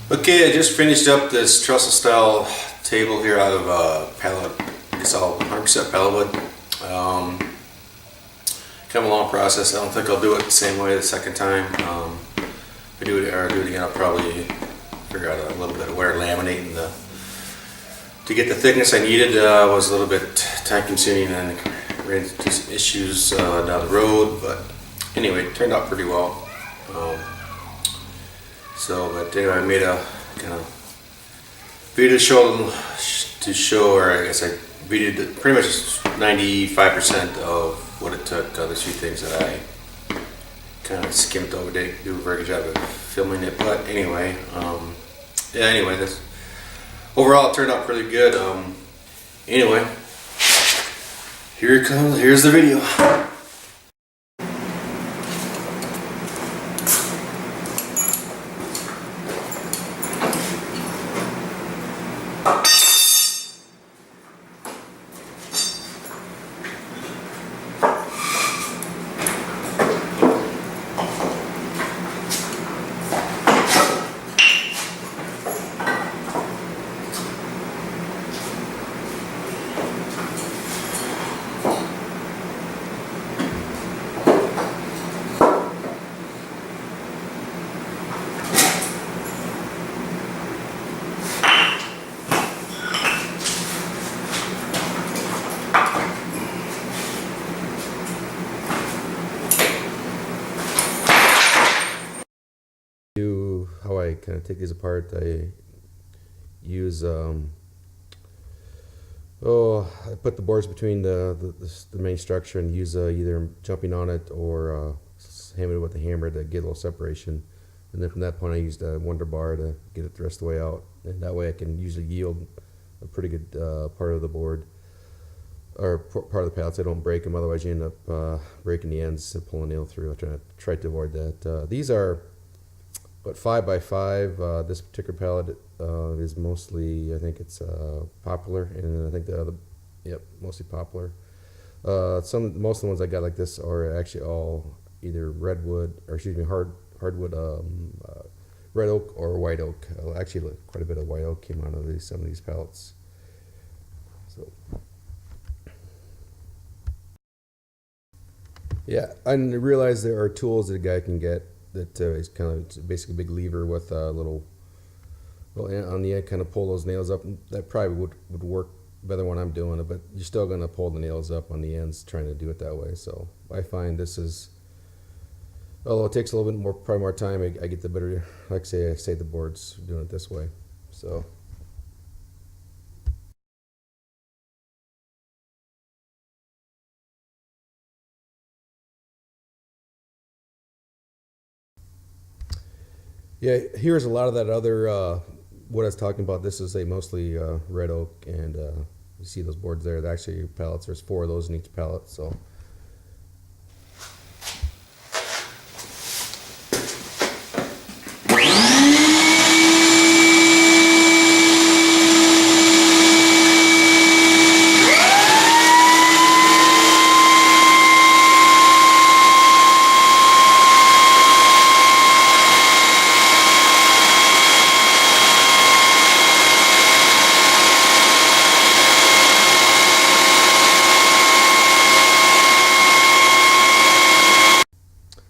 Okay, I just finished up this trestle style table here out of pallet. It's all 100% pallet wood. Kind of a long process. I don't think I'll do it the same way the second time. If I do it again, I'll probably figure out a little bit of where laminating to get the thickness I needed. Was a little bit time consuming and ran into some issues down the road, but anyway, it turned out pretty well. But anyway, I made a kind of video or I guess I videoed pretty much 95% of what it took. There's a few things that I kind of skimmed over, didn't do a very good job of filming it, but anyway, this overall it turned out pretty good. Anyway, here it comes. Here's the video. How I kind of take these apart, I use I put the boards between the main structure and use either jumping on it or hammering it with a hammer to get a little separation, and then from that point I used a wonder bar to get it the rest of the way out, and that way I can usually yield a pretty good part of the board or part of the pallets. I don't break them, otherwise you end up breaking the ends and pulling the nail through. I try to avoid that. These are 5x5. This particular pallet is mostly, I think it's poplar, and I think the other, mostly poplar. Most of the ones I got like this are actually all either hardwood, red oak or white oak. Actually, quite a bit of white oak came out of some of these pallets. So, yeah, I realize there are tools that a guy can get that is kind of basically a big lever with a little on the end, kind of pull those nails up. That probably would work better when I'm doing it, but you're still going to pull the nails up on the ends trying to do it that way. So I find this is, although it takes a little bit more, probably more time, I get the better, like I say the boards doing it this way. So. Yeah, here's a lot of that other, what I was talking about. This is a mostly red oak, and you see those boards there. They're actually pallets. There's 4 of those in each pallet. So.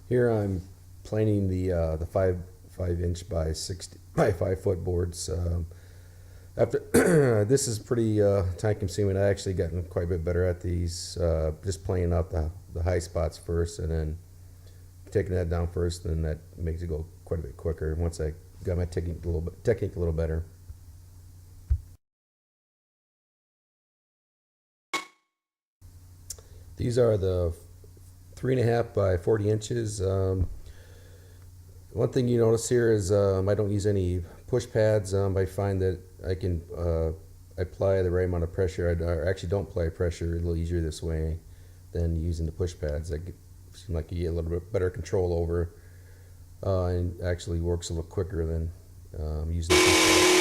Here I'm planing the 5-inch by 5-foot boards. After this is pretty time consuming. I actually gotten quite a bit better at these. Just planing out the high spots first, and then taking that down first. Then that makes it go quite a bit quicker. Once I got my technique a little better. These are the 3.5 by 40 inches. One thing you notice here is I don't use any push pads. I find that I can apply the right amount of pressure. I actually don't apply pressure a little easier this way than using the push pads. That seem like you get a little bit better control over, and actually works a little quicker than using the push pads.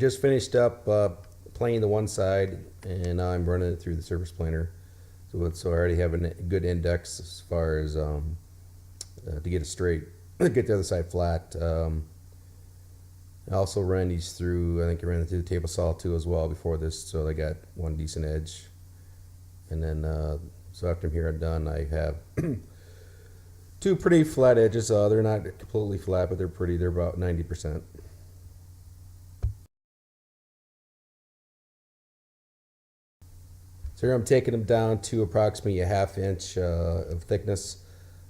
just finished up planing the one side, and now I'm running it through the surface planer. So I already have a good index as far as to get it straight, get the other side flat. I also ran these through, I think I ran it through the table saw too as well before this, so I got one decent edge. And then, so after I'm here I'm done, I have two pretty flat edges. They're not completely flat, but they're pretty. They're about 90%. So here I'm taking them down to approximately a ½ inch of thickness.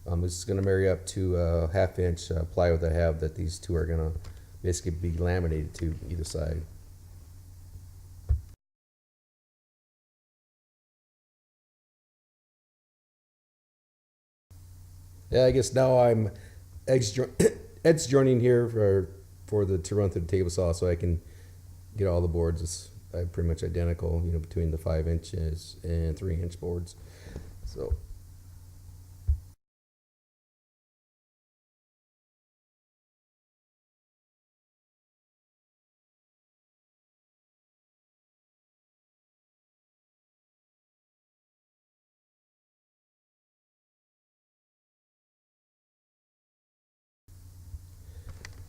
This is going to marry up to a ½ inch plywood that I have that these two are going to basically be laminated to either side. Yeah, I guess now I'm edge joining here to run through the table saw so I can get all the boards. It's pretty much identical, between the 5 inches and 3-inch boards. So.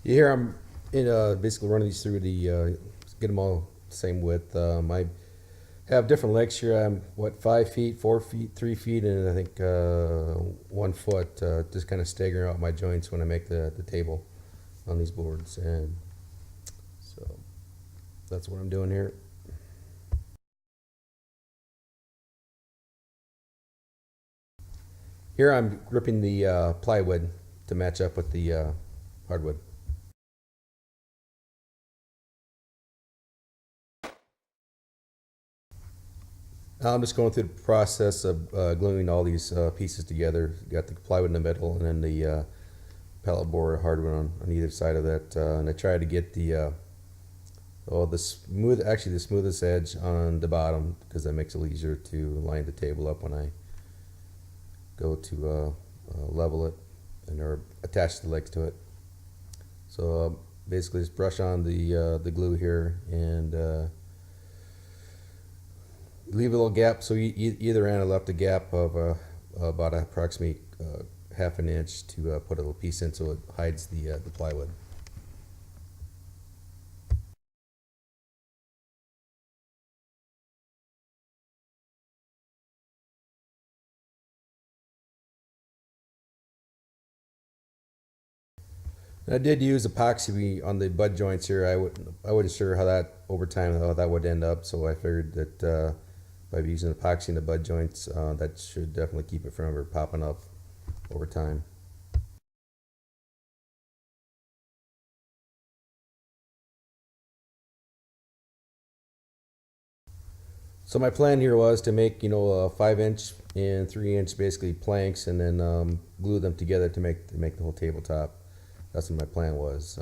Here I'm basically running these through get them all the same width. I have different legs here. I'm 5 feet, 4 feet, 3 feet, and I think 1 foot. Just kind of staggering out my joints when I make the table on these boards, and so that's what I'm doing here. Here I'm gripping the plywood to match up with the hardwood. I'm just going through the process of gluing all these pieces together. Got the plywood in the middle, and then the pallet board hardwood on either side of that. And I try to get the smoothest edge on the bottom, because that makes it easier to line the table up when I go to level it or attach the legs to it. So basically, just brush on the glue here and leave a little gap. So either end I left a gap of about approximately ½ inch to put a little piece in so it hides the plywood. I did use epoxy on the bud joints here. I wasn't sure how that over time how that would end up, so I figured that by using epoxy in the bud joints, that should definitely keep it from ever popping up over time. So my plan here was to make, a 5-inch and 3-inch basically planks, and then glue them together to make the whole tabletop. That's what my plan was.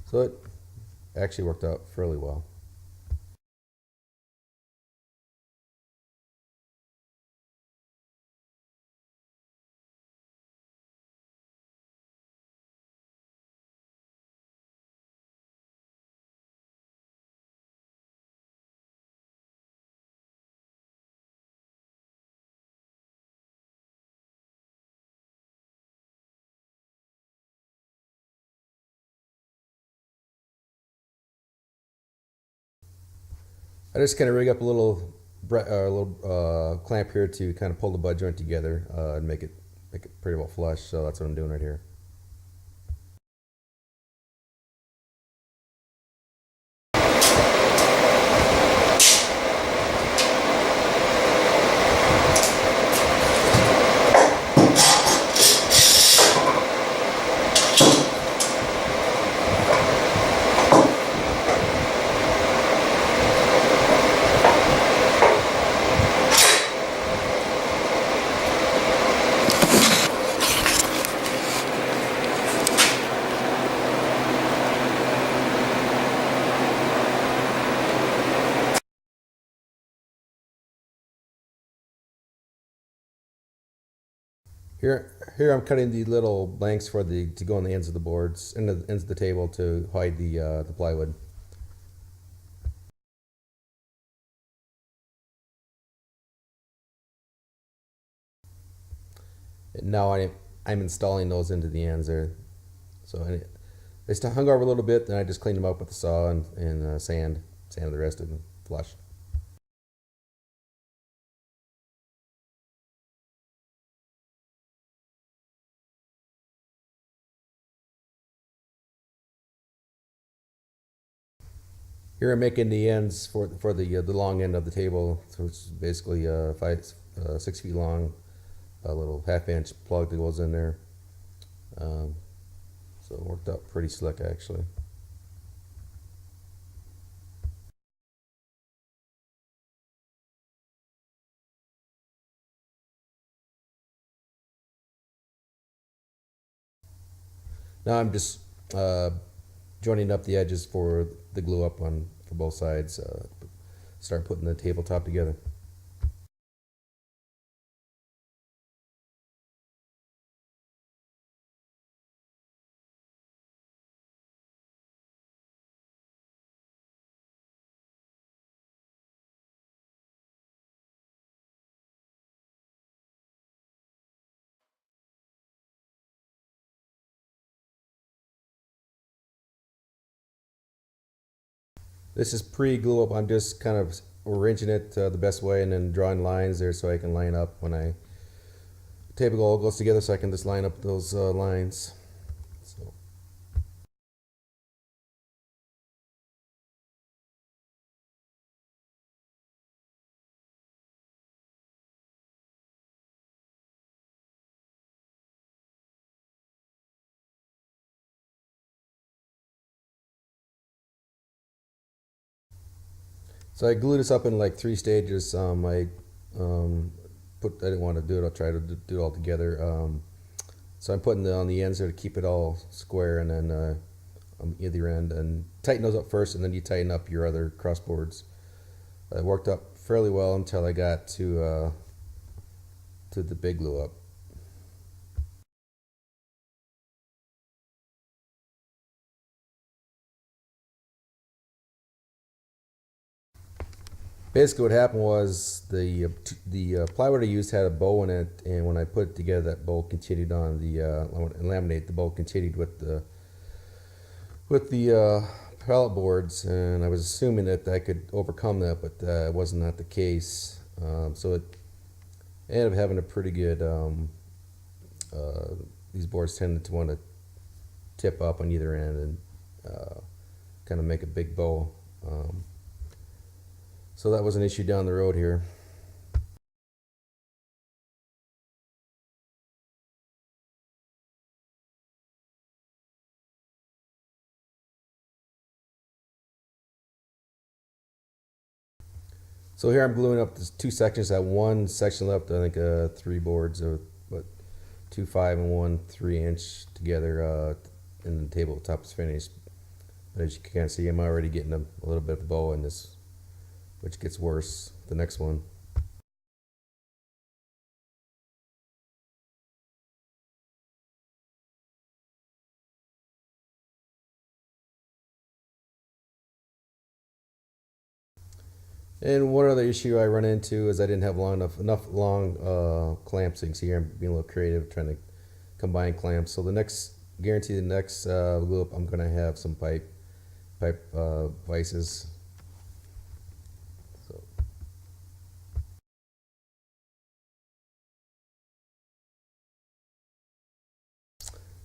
So it actually worked out fairly well. I just kind of rig up a little clamp here to kind of pull the bud joint together and make it pretty well flush. So that's what I'm doing right here. Here I'm cutting the little blanks to go on the ends of the boards and the ends of the table to hide the plywood. Now I'm installing those into the ends there. So they still hung over a little bit. Then I just cleaned them up with the saw and sand the rest of them flush. Here I'm making the ends for the long end of the table, so it's basically 6 feet long, a little half-inch plug that goes in there. Um, so it worked out pretty slick actually. Now I'm just joining up the edges for the glue up on for both sides. Start putting the tabletop together. This is pre-glue up. I'm just kind of arranging it the best way and then drawing lines there so I can line up when I table all goes together, so I can just line up those lines. So. So I glued this up in like 3 stages. I didn't want to do it. I'll try to do it all together. So I'm putting it on the ends there to keep it all square, and then on either end, and tighten those up first, and then you tighten up your other cross boards. It worked up fairly well until I got to the big glue up. Basically, what happened was the plywood I used had a bow in it, and when I put it together, that bow continued on the laminate. The bow continued with the pallet boards, and I was assuming that I could overcome that, but it was not the case. So it ended up having a pretty good. These boards tended to want to tip up on either end and kind of make a big bow. So that was an issue down the road here. So here I'm gluing up the 2 sections. I have 1 section left, I think 3 boards, but 2 5 and 1 3-inch together, and the tabletop is finished. But as you can see, I'm already getting a little bit of the bow in this, which gets worse the next one. And one other issue I run into is I didn't have enough long clamps. You can see here I'm being a little creative, trying to combine clamps. So the next glue up, I'm gonna have some pipe vices.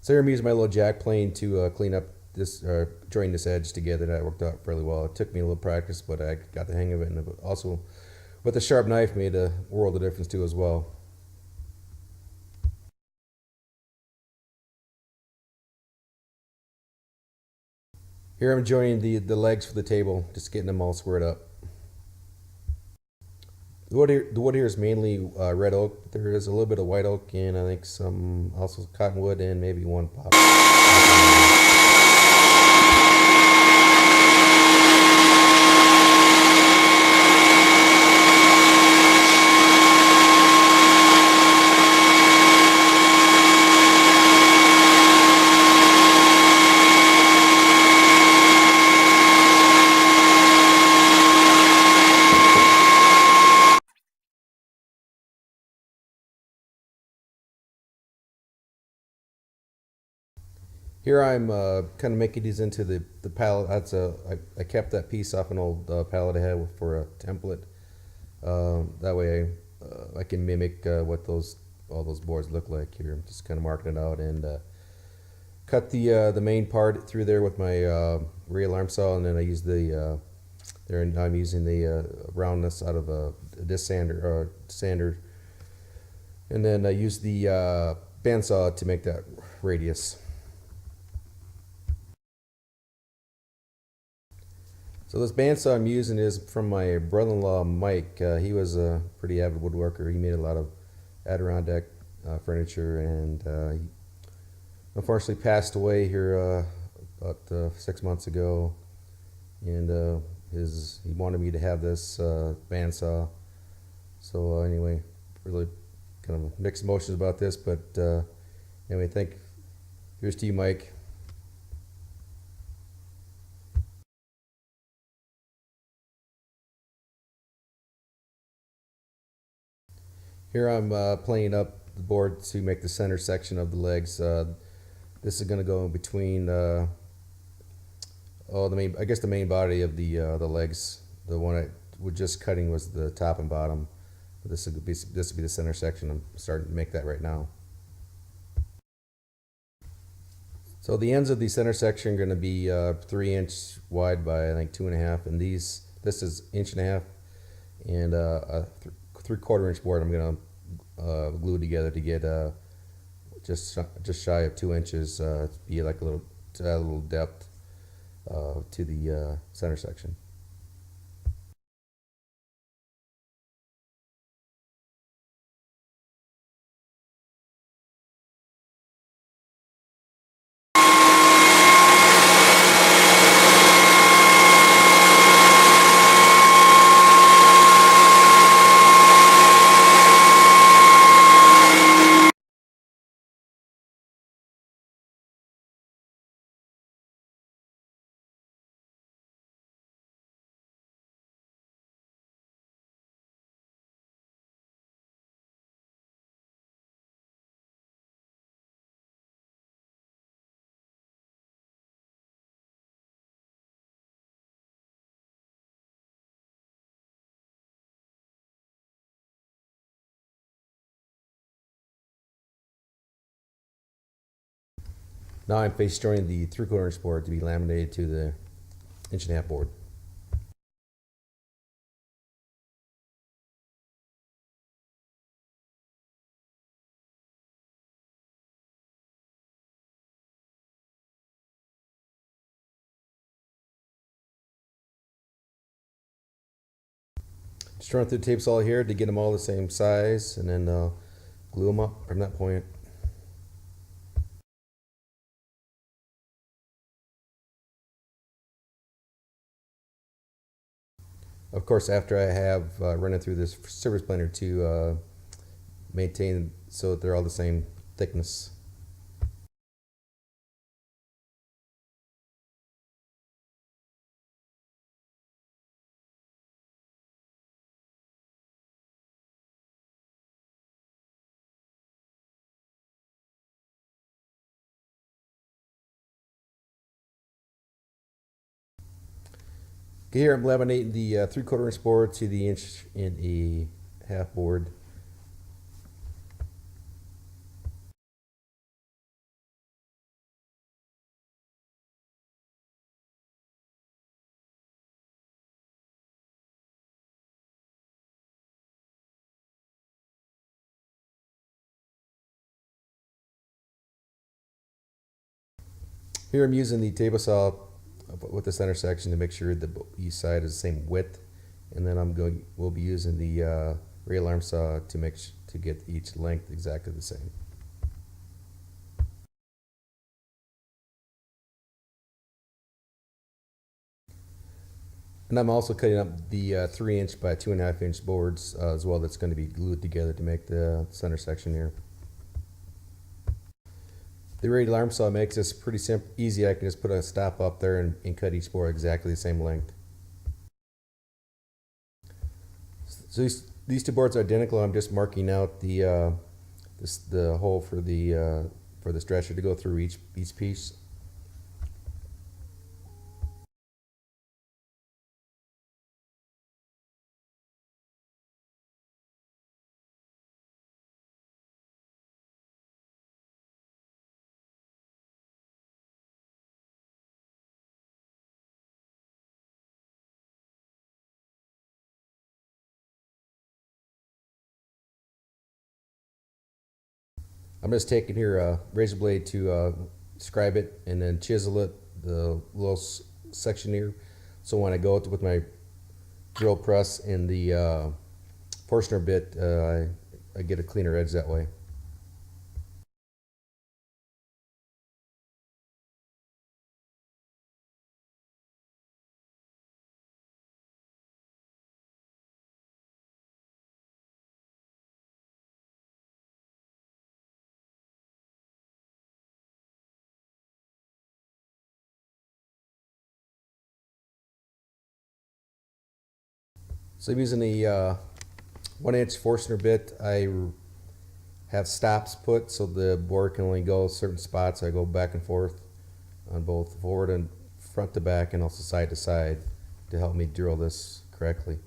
So here I'm using my little jack plane to clean up this, join this edge together. That worked out fairly well. It took me a little practice, but I got the hang of it, and also with the sharp knife made a world of difference too as well. Here I'm joining the legs for the table, just getting them all squared up. The wood here is mainly red oak, but there is a little bit of white oak and I think some also cottonwood and maybe 1 pop. Here I'm kind of making these into the pallet. I kept that piece off an old pallet I had for a template. That way I can mimic what all those boards look like here. I'm just kind of marking it out and cut the main part through there with my rear alarm saw, and then I use I'm using the roundness out of a disc sander, and then I use the bandsaw to make that radius. So this bandsaw I'm using is from my brother-in-law Mike. He was a pretty avid woodworker. He made a lot of Adirondack furniture, and he unfortunately passed away here about 6 months ago. And he wanted me to have this bandsaw. So anyway, really kind of mixed emotions about this, but anyway, here's to you, Mike. Here I'm planing up the board to make the center section of the legs. This is going to go in between the main body of the legs. The one I was just cutting was the top and bottom. But this would be the center section. I'm starting to make that right now. So the ends of the center section are going to be 3-inch wide by I think 2.5, and this is 1.5 and a 3/4 inch board I'm going to glue together to get just shy of 2 inches to be like a little depth to the center section. Now I'm face joining the 3/4 inch board to be laminated to the 1.5 board. Just run through the tape saw here to get them all the same size, and then glue them up from that point. Of course, after I have run it through this surface planer to maintain so that they're all the same thickness. Okay, here I'm laminating the 3/4 inch board to the 1.5 board. Here I'm using the table saw with the center section to make sure that each side is the same width, and then we'll be using the rear alarm saw to get each length exactly the same. And I'm also cutting up the 3-inch by 2.5 inch boards as well. That's going to be glued together to make the center section here. The rear alarm saw makes this pretty simple, easy. I can just put a stop up there and cut each board exactly the same length. So these two boards are identical. I'm just marking out the hole for the stretcher to go through each piece. I'm just taking here a razor blade to scribe it and then chisel it, the little section here. So when I go with my drill press and the Forstner bit, I get a cleaner edge that way. So I'm using the 1-inch Forstner bit. I have stops put so the board can only go certain spots. I go back and forth on both forward and front to back and also side to side to help me drill this correctly.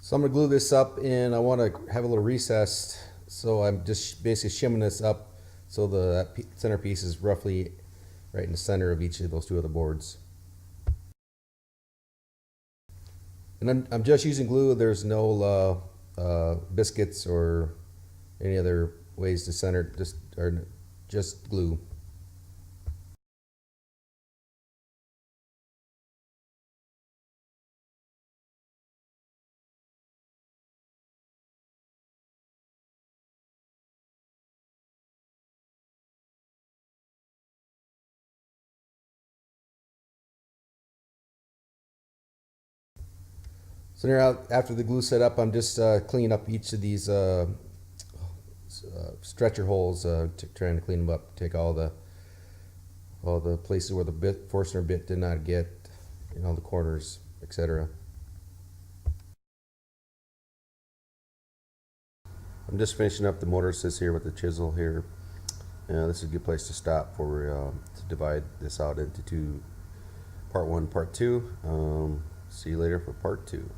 So I'm gonna glue this up and I want to have a little recess. So I'm just basically shimming this up so the centerpiece is roughly right in the center of each of those two other boards. And I'm just using glue. There's no biscuits or any other ways to center. Just glue. So now after the glue set up, I'm just cleaning up each of these stretcher holes, trying to clean them up, take all the places where the Forstner bit did not get, the corners, etc. I'm just finishing up the motor assist here with the chisel here. This is a good place to stop for to divide this out into part 1, part 2. See you later for part 2.